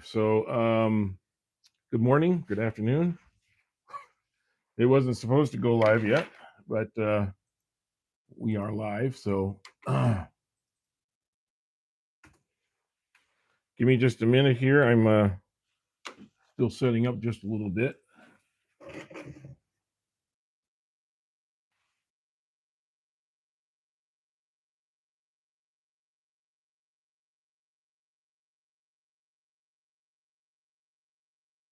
live. So, good morning, good afternoon. It wasn't supposed to go live yet, but we are live. So, give me just a minute here. I'm still setting up just a little bit.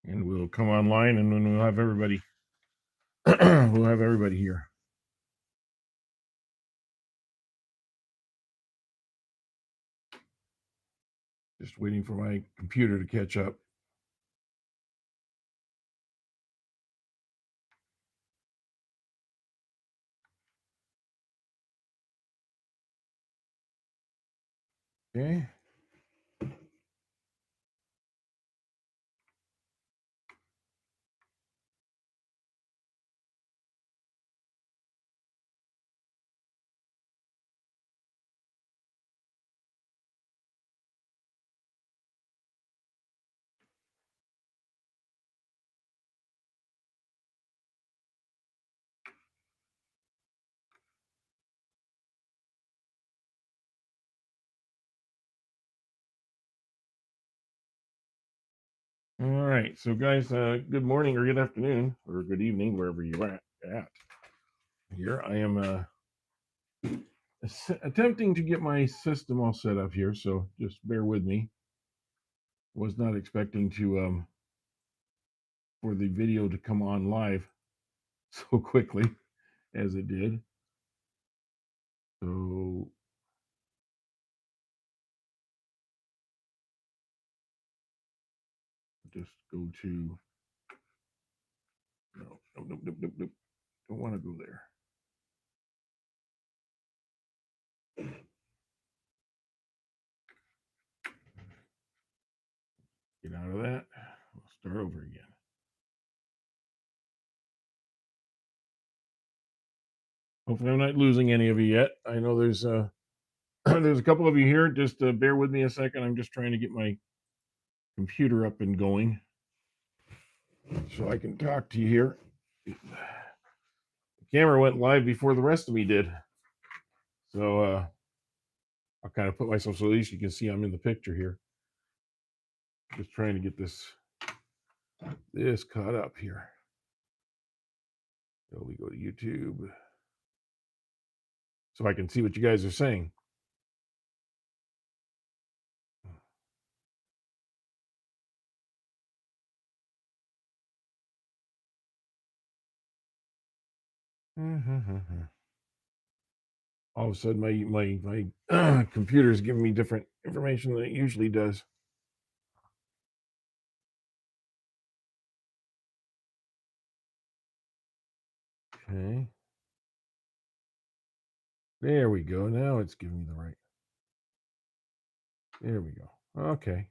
And we'll come online, and then we'll have everybody. We'll have everybody here. Just waiting for my computer to catch up. Okay. All right. So, guys, good morning or good afternoon or good evening, wherever you're at. Here I am attempting to get my system all set up here, so just bear with me. Was not expecting to for the video to come on live so quickly as it did. So just go to no, don't want to go there. Get out of that. We'll start over again. Hopefully, I'm not losing any of you yet. I know there's there's a couple of you here. Just bear with me a second. I'm just trying to get my computer up and going so I can talk to you here. The camera went live before the rest of me did, so I'll kind of put myself so at least you can see I'm in the picture here. Just trying to get this caught up here. So we go to YouTube so I can see what you guys are saying. All of a sudden, my computer is giving me different information than it usually does. Okay. There we go. Now it's giving me the right. There we go. Okay.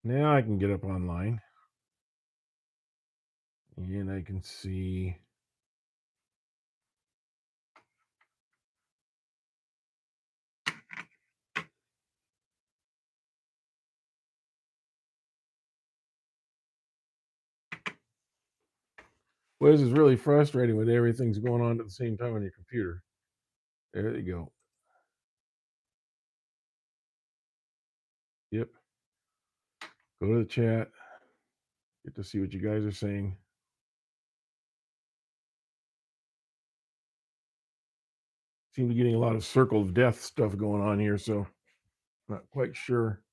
Now I can get up online. And I can see. Well, this is really frustrating when everything's going on at the same time on your computer. There you go. Yep. Go to the chat. Get to see what you guys are saying. Seem to be getting a lot of circle of death stuff going on here, so not quite sure.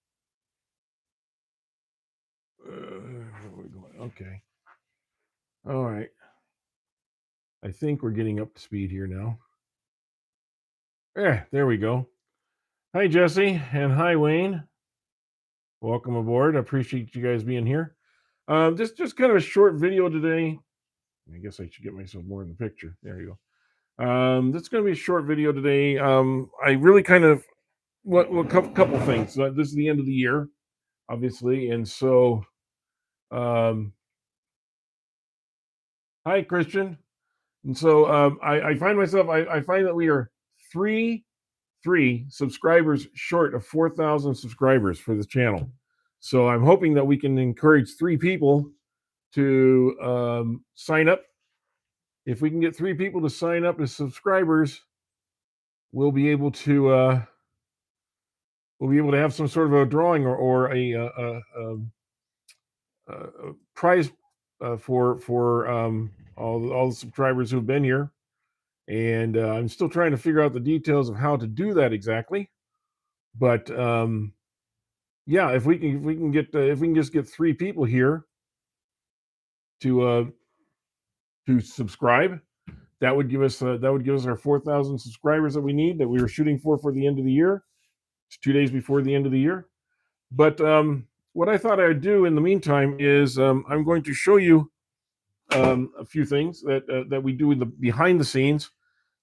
Where are we going? Okay. All right. I think we're getting up to speed here now. There we go. Hi, Jesse, and hi, Wayne. Welcome aboard. I appreciate you guys being here. Just kind of a short video today. I guess I should get myself more in the picture. There you go. This is going to be a short video today. I really kind of couple things. This is the end of the year, obviously, and so hi, Christian. And so I find myself I find that we are three subscribers short of 4,000 subscribers for the channel. So I'm hoping that we can encourage 3 people to sign up. If we can get 3 people to sign up as subscribers, we'll be able to have some sort of a drawing or a prize for all the subscribers who've been here. And I'm still trying to figure out the details of how to do that exactly. But yeah, if we can get if we can just get 3 people here to subscribe, that would give us our 4,000 subscribers that we need, that we were shooting for the end of the year. It's 2 days before the end of the year. But what I thought I'd do in the meantime is I'm going to show you a few things that we do in the behind the scenes,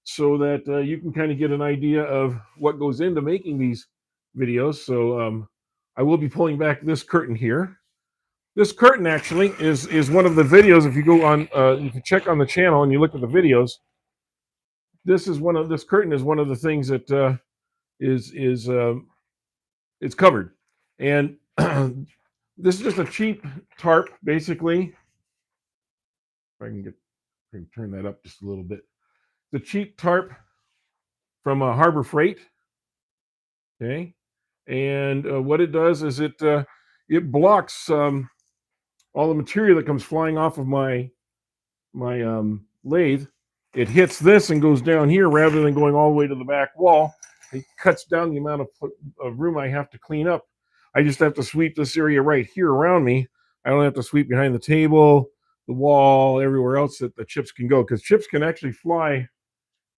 so that you can kind of get an idea of what goes into making these videos. So I will be pulling back this curtain here. This curtain actually is one of the videos. If you go on, if you check on the channel and you look at the videos, this curtain is one of the things that is it's covered, and this is just a cheap tarp, basically. If I can turn that up just a little bit. The cheap tarp from Harbor Freight. Okay, and what it does is it blocks all the material that comes flying off of my lathe. It hits this and goes down here rather than going all the way to the back wall. It cuts down the amount of room I have to clean up. I just have to sweep this area right here around me. I don't have to sweep behind the table, the wall, everywhere else that the chips can go, because chips can actually fly.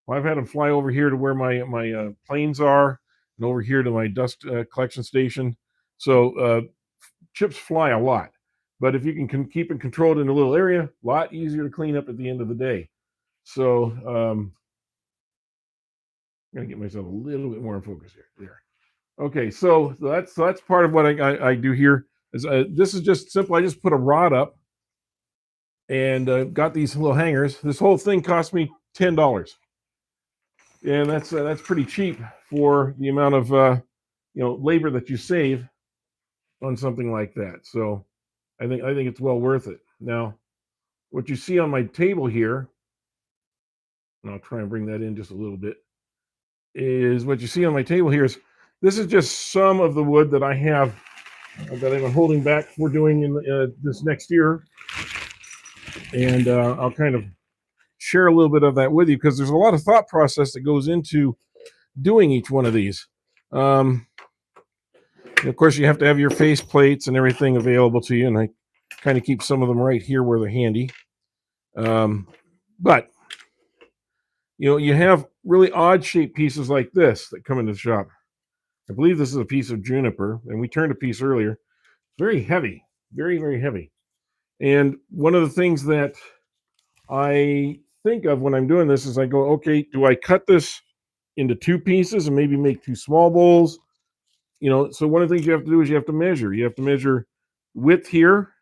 Well, I've had them fly over here to where my planes are, and over here to my dust collection station. So chips fly a lot. But if you can keep it controlled in a little area, a lot easier to clean up at the end of the day. So I'm gonna get myself a little bit more in focus here. There. Okay, so that's part of what I do here. Is this is just simple. I just put a rod up and got these little hangers. This whole thing cost me $10, and that's pretty cheap for the amount of labor that you save on something like that. So I think it's well worth it. Now, what you see on my table here, and I'll try and bring that in just a little bit, is what you see on my table here is this is just some of the wood that I have that I've been holding back for doing in this next year, and I'll kind of share a little bit of that with you, because there's a lot of thought process that goes into doing each one of these. Of course, you have to have your face plates and everything available to you, and I kind of keep some of them right here where they're handy. But you have really odd shaped pieces like this that come into the shop. I believe this is a piece of juniper, and we turned a piece earlier. Very heavy, very, very heavy. And one of the things that I think of when I'm doing this is I go, okay, do I cut this into 2 pieces and maybe make 2 small bowls? So one of the things you have to do is you have to measure. You have to measure width here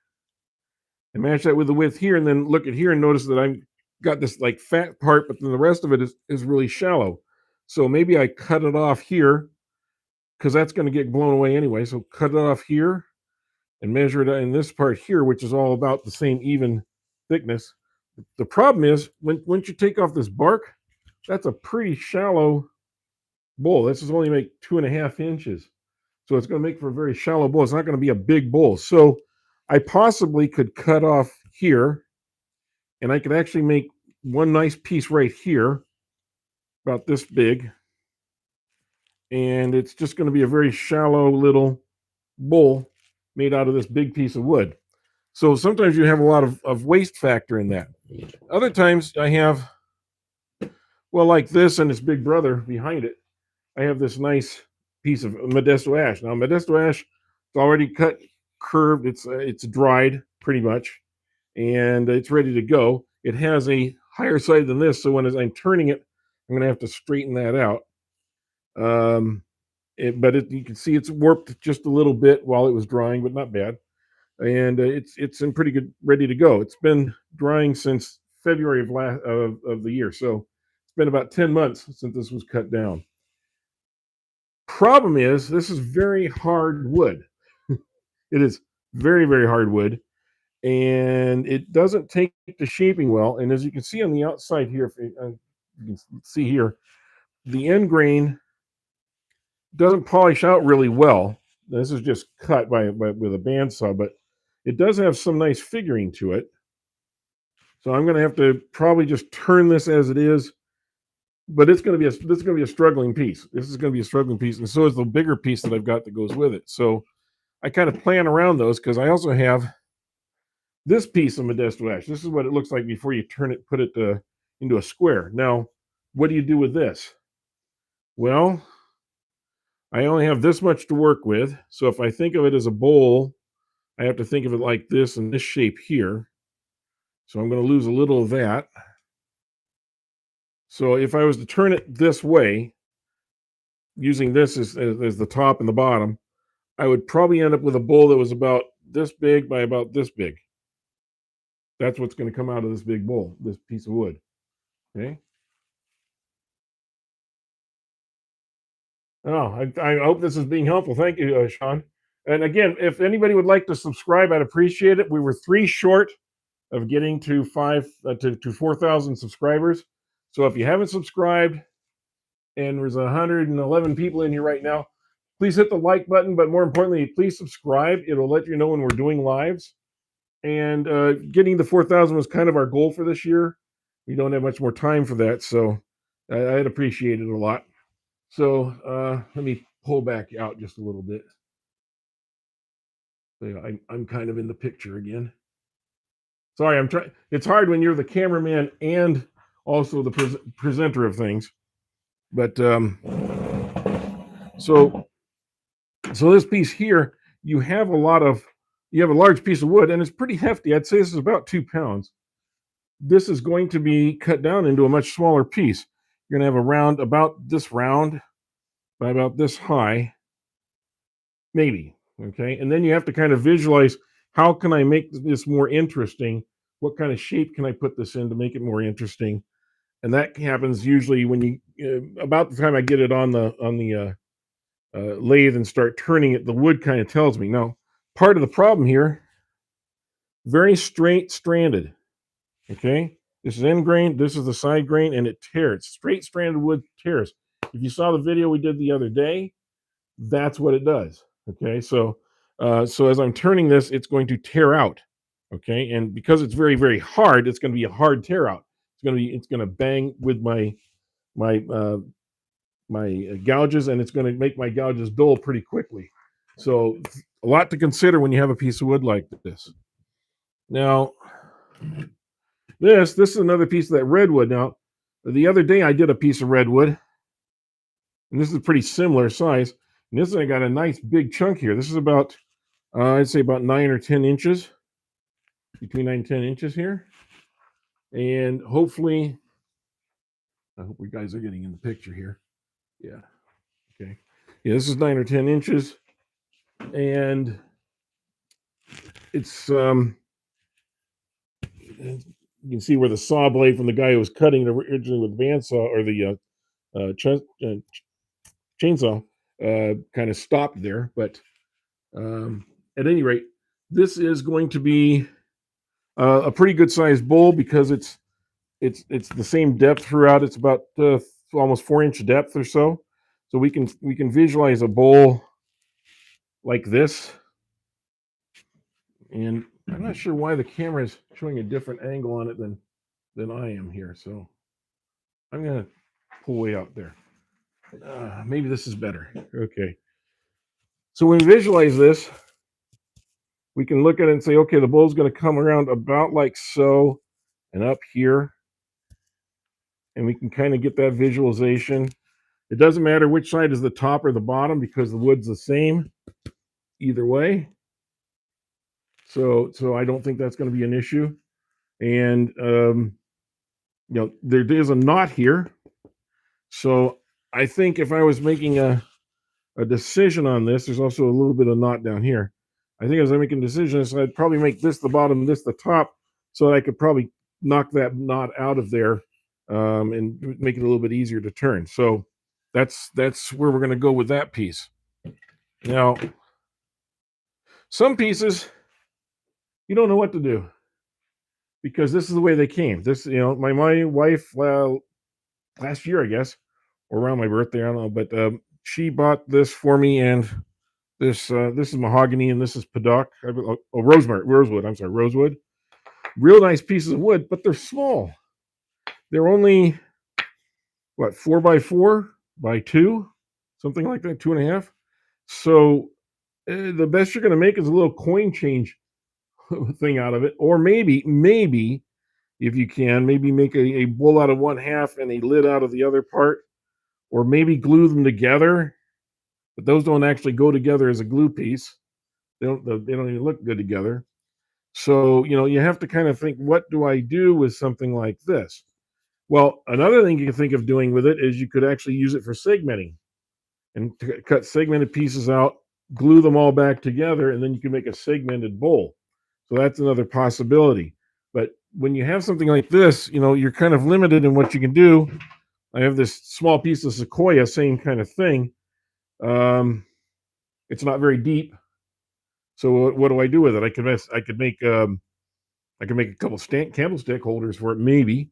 and match that with the width here, and then look at here and notice that I've got this like fat part, but then the rest of it is really shallow. So maybe I cut it off here, because that's going to get blown away anyway. So cut it off here and measure it in this part here, which is all about the same even thickness. The problem is once you take off this bark, that's a pretty shallow bowl. This is only make 2.5 inches. So it's going to make for a very shallow bowl. It's not going to be a big bowl. So I possibly could cut off here, and I could actually make one nice piece right here, about this big. And it's just going to be a very shallow little bowl made out of this big piece of wood. So sometimes you have a lot of waste factor in that. Other times I have, well, like this and its big brother behind it, I have this nice piece of Modesto ash. Now, Modesto ash is already cut, curved. It's dried pretty much, and it's ready to go. It has a higher side than this, so when I'm turning it, I'm going to have to straighten that out. You can see it's warped just a little bit while it was drying, but not bad. And it's in pretty good, ready to go. It's been drying since February of the year, so it's been about 10 months since this was cut down. Problem is, this is very hard wood. It is very, very hard wood, and it doesn't take the shaping well. And as you can see on the outside here, if you can see here, the end grain doesn't polish out really well. This is just cut with a bandsaw, but it does have some nice figuring to it. So I'm going to have to probably just turn this as it is, but it's going to be this is going to be a struggling piece. This is going to be a struggling piece, and so is the bigger piece that I've got that goes with it. So I kind of plan around those because I also have this piece of Modesto ash. This is what it looks like before you put it into a square. Now, what do you do with this? Well, I only have this much to work with. So if I think of it as a bowl, I have to think of it like this in this shape here. So I'm going to lose a little of that. So if I was to turn it this way, using this as the top and the bottom, I would probably end up with a bowl that was about this big by about this big. That's what's going to come out of this big bowl, this piece of wood. Okay. Oh, I hope this is being helpful. Thank you, Sean. And again, if anybody would like to subscribe, I'd appreciate it. We were 3 short of getting to 4,000 subscribers. So if you haven't subscribed, and there's 111 people in here right now, please hit the like button. But more importantly, please subscribe. It'll let you know when we're doing lives. And getting to 4,000 was kind of our goal for this year. We don't have much more time for that, so I'd appreciate it a lot. So let me pull back out just a little bit. So I'm kind of in the picture again. Sorry, I'm trying. It's hard when you're the cameraman and also the presenter of things. But so this piece here, you have a large piece of wood, and it's pretty hefty. I'd say this is about 2 pounds. This is going to be cut down into a much smaller piece. You're going to have a round about this round by about this high, maybe. Okay. And then you have to kind of visualize, how can I make this more interesting? What kind of shape can I put this in to make it more interesting? And that happens usually when about the time I get it on the lathe and start turning it, the wood kind of tells me. Now, part of the problem here, very straight stranded. Okay. This is end grain, this is the side grain, and it tears. Straight stranded wood tears. If you saw the video we did the other day, that's what it does. Okay, so as I'm turning this, it's going to tear out. Okay, and because it's very, very hard, it's going to be a hard tear out. It's going to bang with my gouges, and it's going to make my gouges dull pretty quickly. So a lot to consider when you have a piece of wood like this. Now, this is another piece of that redwood. Now, the other day I did a piece of redwood, and this is a pretty similar size. And this I got a nice big chunk here. This is about, I'd say about 9 or 10 inches, between 9 and 10 inches here. And hopefully, I hope you guys are getting in the picture here. Yeah. Okay. Yeah, this is 9 or 10 inches. And it's, you can see where the saw blade from the guy who was cutting it originally with the bandsaw or the chainsaw kind of stopped there. But at any rate, this is going to be a pretty good sized bowl because it's the same depth throughout. It's about almost 4-inch depth or so. So we can visualize a bowl like this. And I'm not sure why the camera is showing a different angle on it than I am here. So I'm gonna pull way out there. Maybe this is better. Okay. So when we visualize this, we can look at it and say, okay, the bowl's going to come around about like so and up here. And we can kind of get that visualization. It doesn't matter which side is the top or the bottom because the wood's the same either way. So I don't think that's going to be an issue. And, there is a knot here. So I think if I was making a decision on this, there's also a little bit of knot down here. I think as I make a decision, so I'd probably make this the bottom, this the top, so that I could probably knock that knot out of there and make it a little bit easier to turn. So that's where we're going to go with that piece. Now, Some pieces you don't know what to do because this is the way they came. This, my wife, last year, I guess, or around my birthday, I don't know, but she bought this for me, and this is mahogany, and this is padock. Rosewood. I'm sorry, rosewood. Real nice pieces of wood, but they're small. They're only what, 4 by 4 by 2, something like that, 2.5. So the best you're going to make is a little coin change thing out of it, or maybe if you can, maybe make a bowl out of one half and a lid out of the other part, or maybe glue them together. But those don't actually go together as a glue piece. They don't even look good together. So you have to kind of think, what do I do with something like this? Well, another thing you can think of doing with it is you could actually use it for segmenting and cut segmented pieces out, glue them all back together, and then you can make a segmented bowl. So that's another possibility. But when you have something like this, you're kind of limited in what you can do. I have this small piece of sequoia, same kind of thing. It's not very deep. So what do I do with it? I could make a couple candlestick holders for it, maybe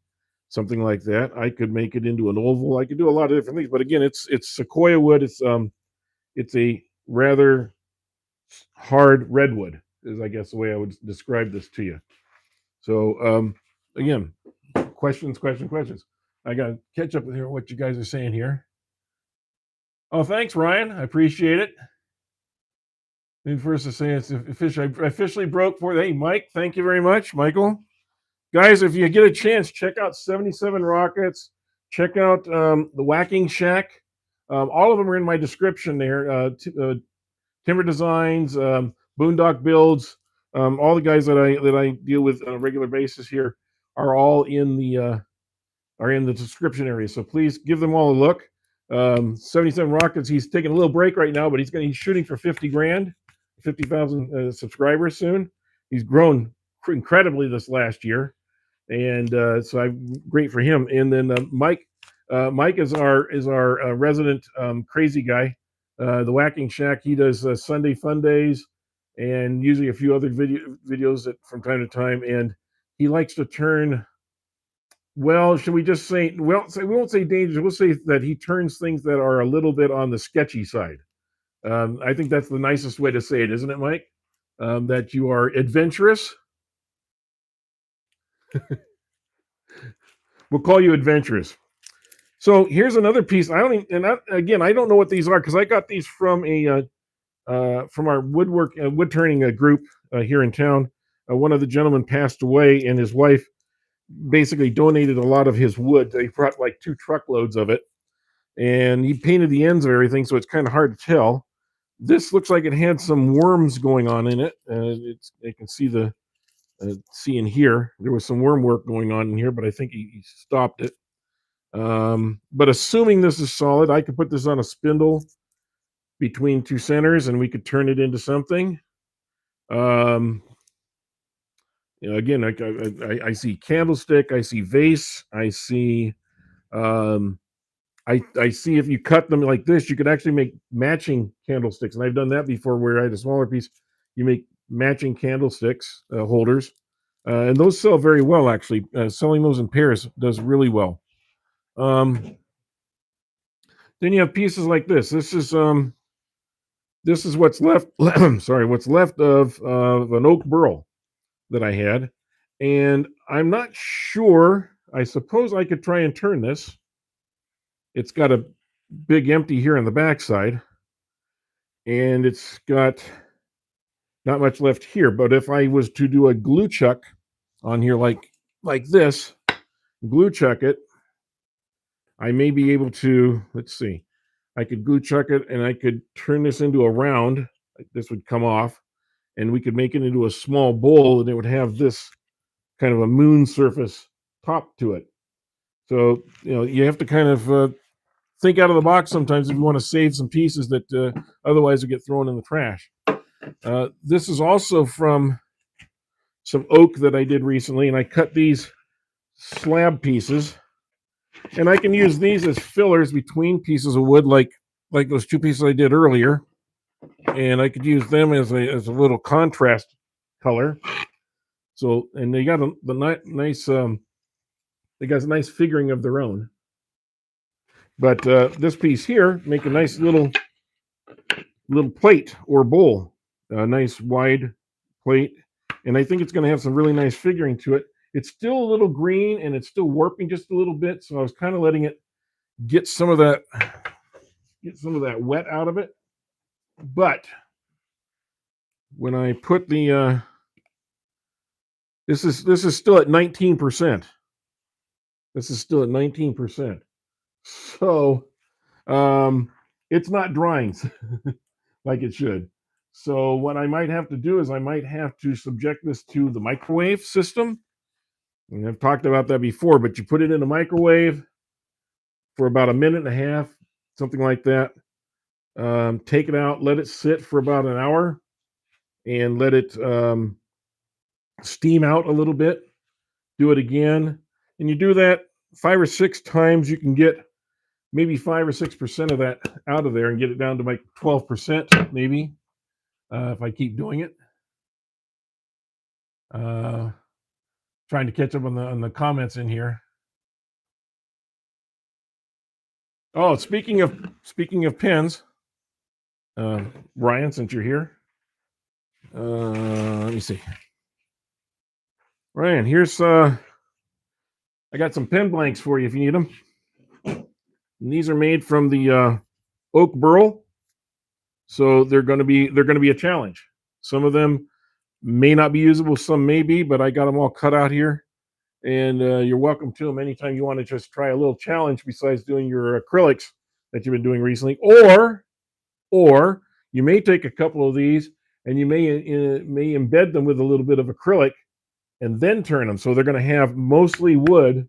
something like that. I could make it into an oval. I could do a lot of different things. But again, it's sequoia wood. It's a rather hard redwood, is I guess the way I would describe this to you. So again, questions. I got to catch up with what you guys are saying here. Oh, thanks, Ryan. I appreciate it. And first to say it's officially broke for. Hey, Mike, thank you very much, Michael. Guys, if you get a chance, check out 77 Rockets. Check out the Whacking Shack. All of them are in my description there. Timber Designs, Boondock Builds, all the guys that I deal with on a regular basis here are all in the description area. So please give them all a look. 77 Rockets. He's taking a little break right now, but he's shooting for 50 grand, 50,000 subscribers soon. He's grown incredibly this last year, and so I'm great for him. And then Mike is our resident crazy guy. The Whacking Shack. He does Sunday Fun Days, and usually a few other videos that from time to time. And he likes to turn. Well, should we just say? Well, we won't say dangerous. We'll say that he turns things that are a little bit on the sketchy side. I think that's the nicest way to say it, isn't it, Mike? That you are adventurous. We'll call you adventurous. So here's another piece. I don't know what these are because I got these from from our wood turning group here in town. One of the gentlemen passed away, and his wife basically donated a lot of his wood. They brought like 2 truckloads of it, and he painted the ends of everything, so it's kind of hard to tell. This looks like it had some worms going on in it. You can see in here there was some worm work going on in here, but I think he stopped it. But assuming this is solid, I could put this on a spindle between 2 centers, and we could turn it into something. Again, I see candlestick, I see vase, I see. I see if you cut them like this, you could actually make matching candlesticks, and I've done that before. Where I had a smaller piece, you make matching candlesticks holders, and those sell very well. Actually, selling those in pairs does really well. Then you have pieces like this. This is what's left. Sorry, what's left of an oak burl that I had, and I'm not sure. I suppose I could try and turn this. It's got a big empty here on the backside, and it's got not much left here. But if I was to do a glue chuck on here like this, glue chuck it, I may be able to. Let's see. I could glue chuck it, and I could turn this into a round. This would come off, and we could make it into a small bowl, and it would have this kind of a moon surface top to it. So you have to kind of think out of the box sometimes if you want to save some pieces that otherwise would get thrown in the trash. This is also from some oak that I did recently, and I cut these slab pieces, and I can use these as fillers between pieces of wood, like those 2 pieces I did earlier. and I could use them as a little contrast color. So, and they got the nice they got a nice figuring of their own. But this piece here make a nice little plate or bowl, a nice wide plate, and I think it's going to have some really nice figuring to it. It's still a little green and it's still warping just a little bit, so I was kind of letting it get some of that wet out of it. But when I put the this is still at 19%. This is still at 19%. So it's not drying like it should. So what I might have to do is I might have to subject this to the microwave system. And I've talked about that before, but you put it in a microwave for about a minute and a half, something like that. Take it out, let it sit for about an hour, and let it steam out a little bit. Do it again, and you do that 5 or 6 times. You can get maybe 5 or 6% of that out of there and get it down to like 12%, maybe, if I keep doing it. Trying to catch up on the comments in here. Oh, speaking of pens, Ryan, since you're here, let me see. Ryan, here's I got some pen blanks for you if you need them. And these are made from the oak burl, so they're going to be a challenge. Some of them may not be usable, some may be, but I got them all cut out here, and you're welcome to them anytime you want to just try a little challenge besides doing your acrylics that you've been doing recently, or you may take a couple of these and you may embed them with a little bit of acrylic and then turn them. So they're going to have mostly wood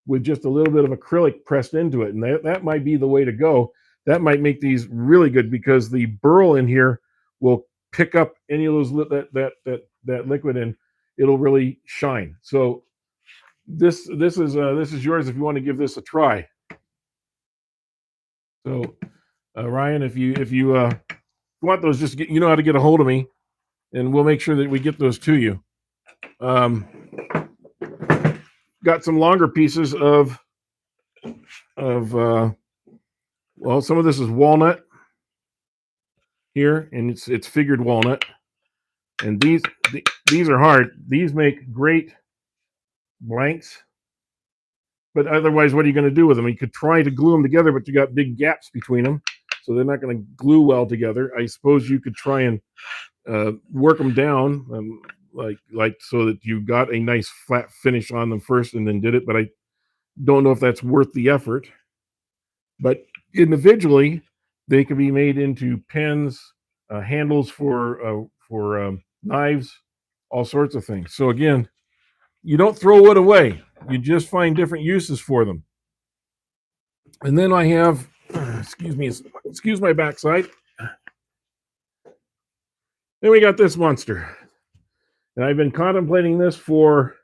with just a little bit of acrylic pressed into it. And that might be the way to go. That might make these really good because the burl in here will pick up any of those that liquid and it'll really shine. So this is yours if you want to give this a try. So Ryan, if you want those, just you know how to get a hold of me, and we'll make sure that we get those to you. Got some longer pieces of well, some of this is walnut here, and it's figured walnut, and these are hard. These make great blanks, but otherwise, what are you going to do with them? You could try to glue them together, but you got big gaps between them, so they're not going to glue well together. I suppose you could try and work them down, like so that you got a nice flat finish on them first, and then did it. But I don't know if that's worth the effort. But individually, they can be made into pens, handles for knives, all sorts of things. So again, you don't throw wood away; you just find different uses for them. And then I have, excuse my backside. Then we got this monster, and I've been contemplating this for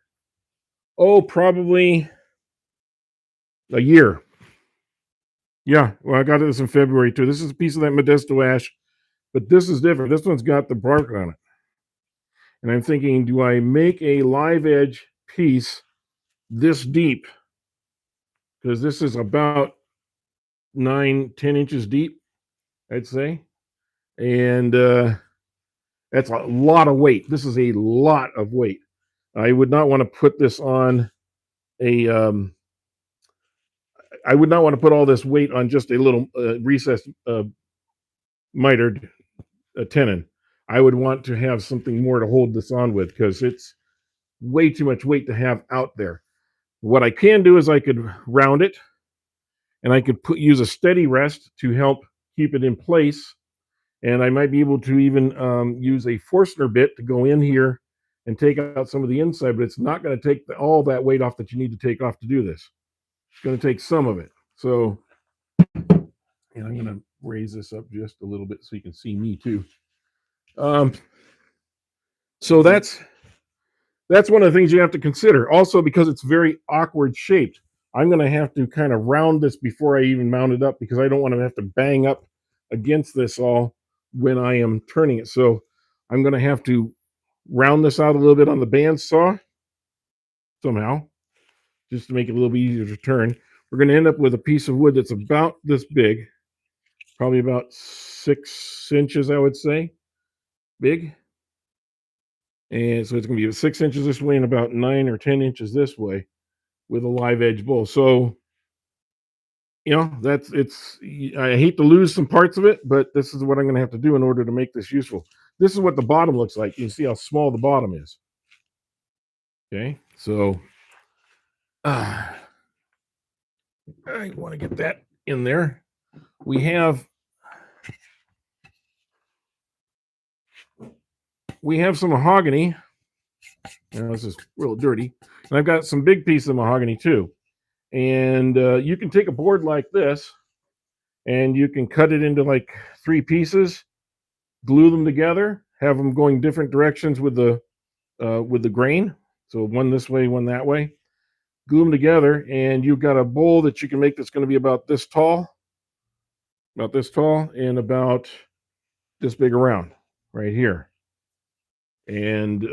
probably a year. Yeah, well, I got this in February too. This is a piece of that Modesto ash, but this is different. This one's got the bark on it. And I'm thinking, do I make a live edge piece this deep? Because this is about 9-10 inches deep, I'd say. And that's a lot of weight. This is a lot of weight. I would not want to put this on a I would not want to put all this weight on just a little recessed mitered tenon. I would want to have something more to hold this on with because it's way too much weight to have out there. What I can do is I could round it, and I could use a steady rest to help keep it in place. And I might be able to even use a Forstner bit to go in here and take out some of the inside, but it's not going to take all that weight off that you need to take off to do this. It's going to take some of it. So, and I'm going to raise this up just a little bit so you can see me too. So that's one of the things you have to consider. Also, because it's very awkward shaped, I'm going to have to kind of round this before I even mount it up because I don't want to have to bang up against this all when I am turning it. So I'm going to have to round this out a little bit on the bandsaw somehow, just to make it a little bit easier to turn. We're going to end up with a piece of wood that's about this big, probably about 6 inches, I would say, big. And so it's going to be 6 inches this way and about 9 or 10 inches this way with a live edge bowl. So, that's it's. I hate to lose some parts of it, but this is what I'm going to have to do in order to make this useful. This is what the bottom looks like. You can see how small the bottom is. Okay, so I want to get that in there. We have some mahogany. Now, this is real dirty, and I've got some big pieces of mahogany too. And you can take a board like this, and you can cut it into like 3 pieces, glue them together, have them going different directions with the grain. So one this way, one that way. Glue them together, and you've got a bowl that you can make that's going to be about this tall, and about this big around right here. And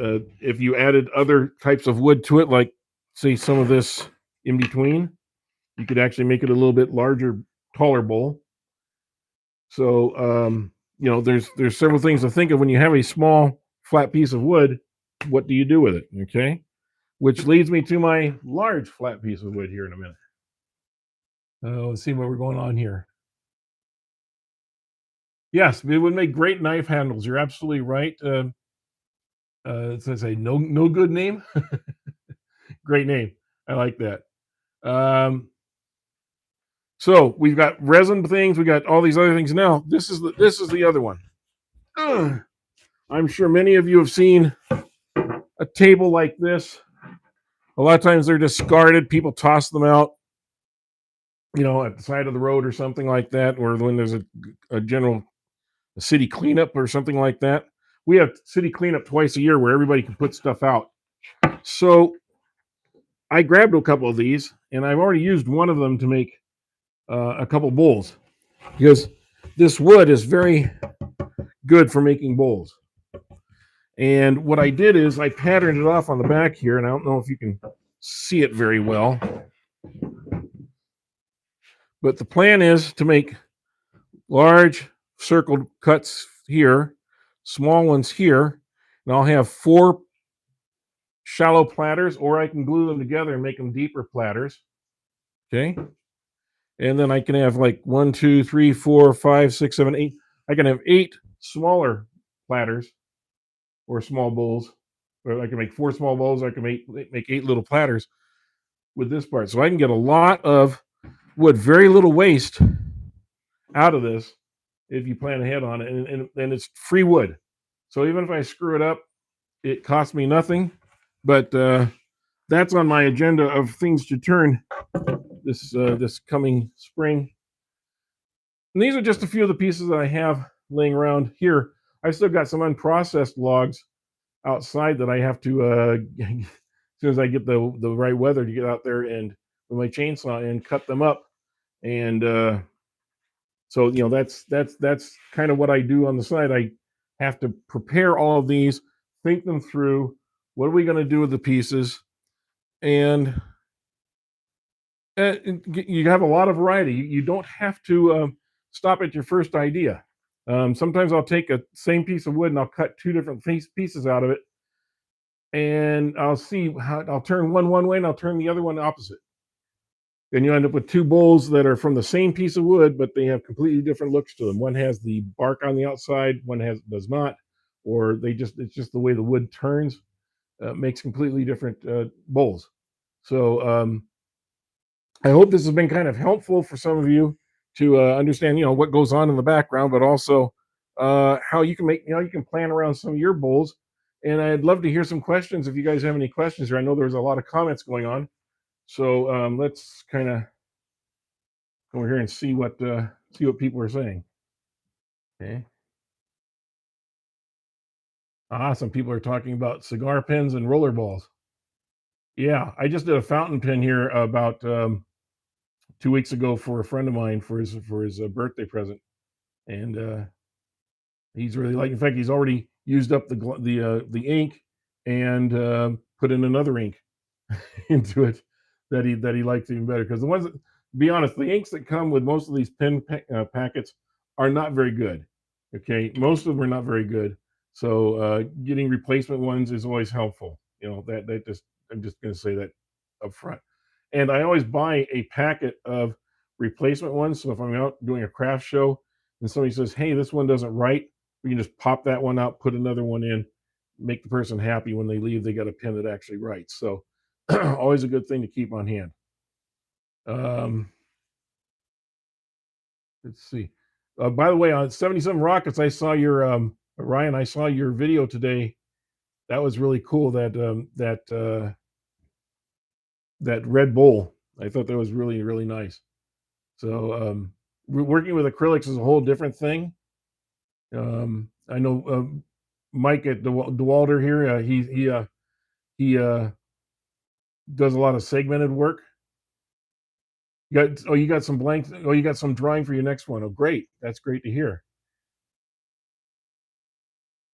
if you added other types of wood to it, like say some of this in between, you could actually make it a little bit larger, taller bowl. So there's several things to think of when you have a small flat piece of wood. What do you do with it? Okay, which leads me to my large flat piece of wood here in a minute. Let's see what we're going on here. Yes, it would make great knife handles. You're absolutely right. It says a no good name. Great name. I like that. So we've got resin things. We got all these other things. Now this is the other one. I'm sure many of you have seen a table like this. A lot of times they're discarded. People toss them out, at the side of the road or something like that, or when there's a general city cleanup or something like that. We have city cleanup twice a year where everybody can put stuff out. So I grabbed a couple of these, and I've already used one of them to make a couple bowls, because this wood is very good for making bowls. And what I did is I patterned it off on the back here, and I don't know if you can see it very well, but the plan is to make large circled cuts here, small ones here, and I'll have 4 shallow platters, or I can glue them together and make them deeper platters. Okay. And then I can have like 1, 2, 3, 4, 5, 6, 7, 8. I can have 8 smaller platters or small bowls. Or I can make 4 small bowls. I can make 8 little platters with this part. So I can get a lot of wood, very little waste out of this if you plan ahead on it. And it's free wood. So even if I screw it up, it costs me nothing. But that's on my agenda of things to turn this coming spring. And these are just a few of the pieces that I have laying around here. I've still got some unprocessed logs outside that I have to as soon as I get the right weather to get out there and with my chainsaw and cut them up. And so that's kind of what I do on the side. I have to prepare all of these, think them through. What are we going to do with the pieces? And you have a lot of variety. You don't have to stop at your first idea. Sometimes I'll take a same piece of wood and I'll cut 2 different pieces out of it, and I'll see how I'll turn one way and I'll turn the other one opposite. And you end up with 2 bowls that are from the same piece of wood, but they have completely different looks to them. One has the bark on the outside, one does not, or it's just the way the wood turns makes completely different bowls. So I hope this has been kind of helpful for some of you to understand, what goes on in the background, but also how you can you can plan around some of your bowls. And I'd love to hear some questions if you guys have any questions here. I know there's a lot of comments going on, so let's kind of go over here and see what people are saying. Okay. Some people are talking about cigar pens and roller balls. Yeah, I just did a fountain pen here about 2 weeks ago for a friend of mine for his birthday present, and He's really like, in fact, he's already used up the ink and put in another ink into it that he likes even better. Because the ones that, to be honest, the inks that come with most of these packets are not very good. Okay, most of them are not very good. So getting replacement ones is always helpful. You know that just I'm just going to say that up front. And I always buy a packet of replacement ones. So if I'm out doing a craft show and somebody says, "Hey, this one doesn't write," we can just pop that one out, put another one in, make the person happy when they leave. They got a pen that actually writes. So always a good thing to keep on hand. Um, let's see. By the way, on 77 Rockets, I saw your Ryan. I saw your video today. That was really cool. That Red Bull. I thought that was really nice. So working with acrylics is a whole different thing. I know Mike at DeWalder here. He does a lot of segmented work. You got some blanks. Oh, you got some drawing for your next one. Oh, great. That's great to hear.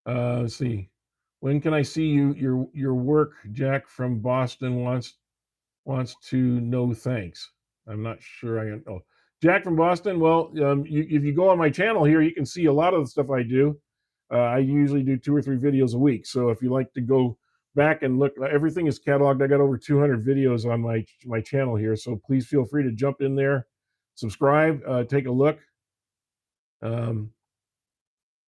Let's see. When can I see your work? Jack from Boston wants to know. Thanks. I'm not sure I oh Jack from Boston. Well, if you go on my channel here, you can see a lot of the stuff I do. I usually do 2 or 3 videos a week. So if you like to go back and look, everything is cataloged. I got over 200 videos on my channel here. So please feel free to jump in there, subscribe, take a look. Um,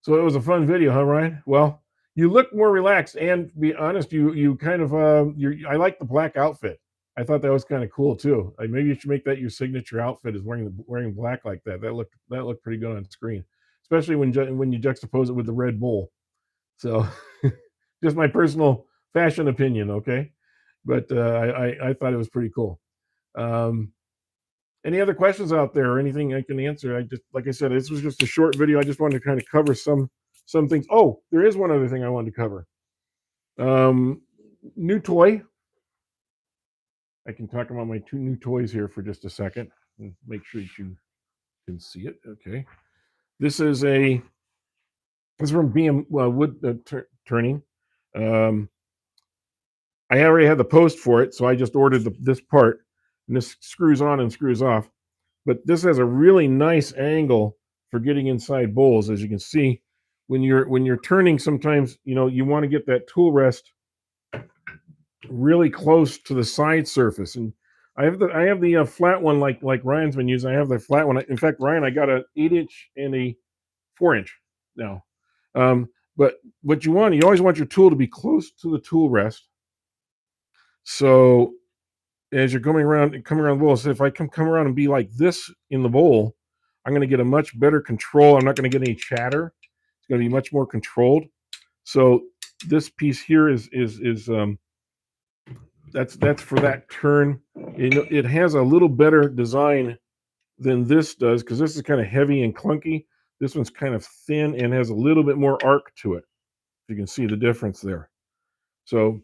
so it was a fun video, huh, Ryan? Well, you look more relaxed, and to be honest, you kind of I like the black outfit. I thought that was kind of cool too. Like maybe you should make that your signature outfit, is wearing black like that. That looked pretty good on screen, especially when you juxtapose it with the Red Bull. So, just my personal fashion opinion, okay? But I thought it was pretty cool. Um, any other questions out there or anything I can answer? I just, like I said, this was just a short video. I just wanted to kind of cover some things. Oh, there is one other thing I wanted to cover. Um, New toy. I can talk about my 2 new toys here for just a second and make sure that you can see it. Okay. This is from BM Wood Turning. Um, I already had the post for it, so I just ordered this part, and this screws on and screws off. But this has a really nice angle for getting inside bowls. As you can see, when you're turning, sometimes you want to get that tool rest really close to the side surface. And I have the flat one like Ryan's been using. I have the flat one. In fact, Ryan, I got an 8-inch and a 4-inch now. But what you always want your tool to be close to the tool rest. So as you're coming around the bowl, so if I come around and be like this in the bowl, I'm going to get a much better control. I'm not going to get any chatter. It's going to be much more controlled. So this piece here is that's for that turn. It has a little better design than this does, because this is kind of heavy and clunky. This one's kind of thin and has a little bit more arc to it. You can see the difference there. So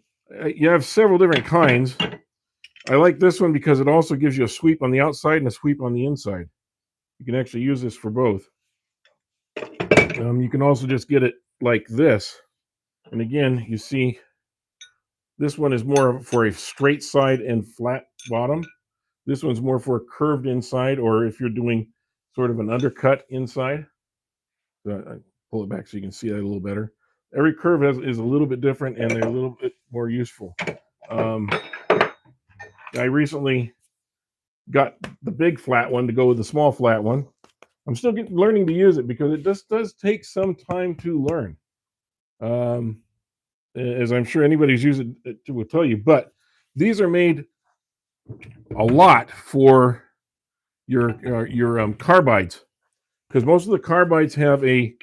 you have several different kinds. I like this one because it also gives you a sweep on the outside and a sweep on the inside. You can actually use this for both. You can also just get it like this. And again, you see this one is more for a straight side and flat bottom. This one's more for a curved inside, or if you're doing sort of an undercut inside. So I pull it back so you can see that a little better. Every curve is a little bit different, and they're a little bit more useful. I recently got the big flat one to go with the small flat one. I'm still learning to use it because it just does take some time to learn. As I'm sure anybody who's used it will tell you. But these are made a lot for your carbides, because most of the carbides have a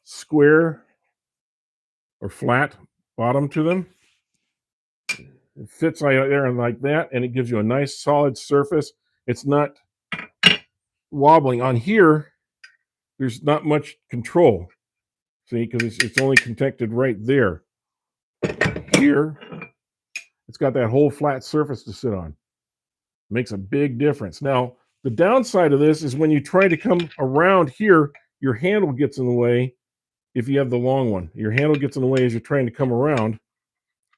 square or flat bottom to them. It fits right there like that, and it gives you a nice solid surface. It's not wobbling. On here, there's not much control. See, because it's only connected right there. Here, it's got that whole flat surface to sit on. Makes a big difference. Now, the downside of this is when you try to come around here, your handle gets in the way, if you have the long one. Your handle gets in the way as you're trying to come around.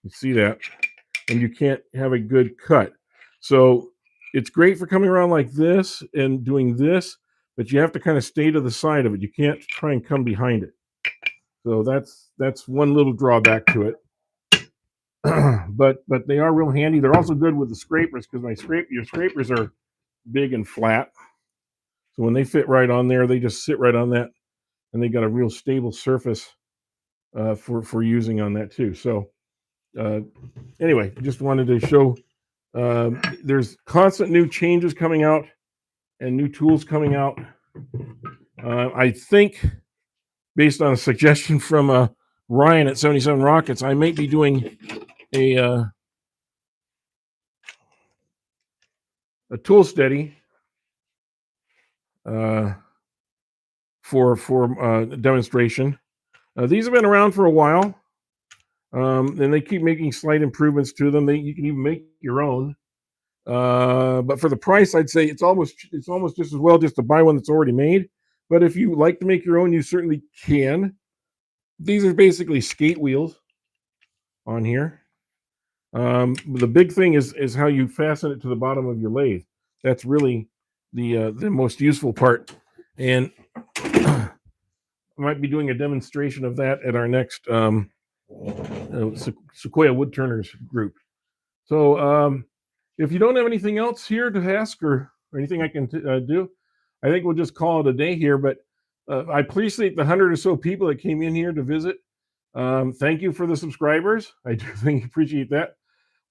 You see that? And you can't have a good cut. So it's great for coming around like this and doing this, but you have to kind of stay to the side of it. You can't try and come behind it. So that's one little drawback to it. but they are real handy. They're also good with the scrapers because your scrapers are big and flat. So when they fit right on there, they just sit right on that, and they got a real stable surface for using on that too. So anyway, just wanted to show there's constant new changes coming out and new tools coming out. I think, based on a suggestion from Ryan at 77 Rockets, I may be doing a tool study for demonstration. These have been around for a while, and they keep making slight improvements to them. You can even make your own. But for the price, I'd say it's almost just as well just to buy one that's already made. But if you like to make your own, you certainly can. These are basically skate wheels on here. The big thing is how you fasten it to the bottom of your lathe. That's really the most useful part. And I might be doing a demonstration of that at our next Sequoia Woodturners group. So if you don't have anything else here to ask or anything I can do, I think we'll just call it a day here. But I appreciate the 100 or so people that came in here to visit. Thank you for the subscribers. I do appreciate that.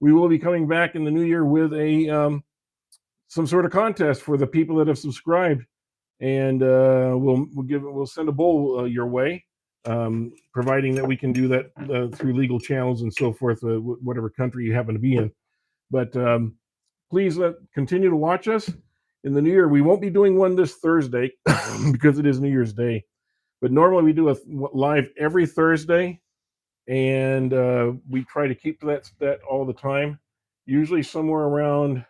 We will be coming back in the new year with a some sort of contest for the people that have subscribed, and we'll send a bowl your way, providing that we can do that through legal channels and so forth, whatever country you happen to be in. But please continue to watch us in the new year. We won't be doing one this Thursday because it is New Year's Day, but normally we do a live every Thursday, and we try to keep that all the time. Usually somewhere around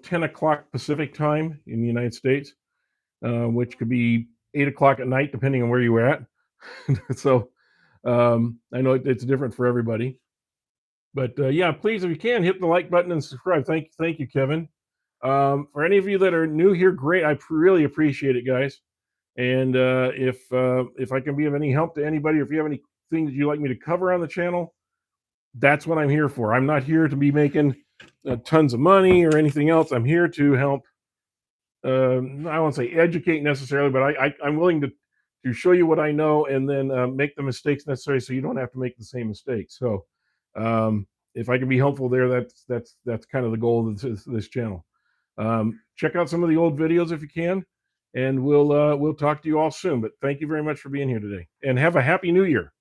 10 o'clock Pacific time in the United States, which could be 8 o'clock at night, depending on where you're at. So I know it's different for everybody. But yeah, please, if you can, hit the like button and subscribe. Thank you, Kevin. For any of you that are new here, great. I really appreciate it, guys. And if I can be of any help to anybody, or if you have anything that you'd like me to cover on the channel, that's what I'm here for. I'm not here to be making tons of money or anything else. I'm here to help. I won't say educate necessarily, but I'm willing to show you what I know and then make the mistakes necessary so you don't have to make the same mistakes. So if I can be helpful there, that's kind of the goal of this channel. Check out some of the old videos if you can, and we'll talk to you all soon. But thank you very much for being here today, and have a happy New Year.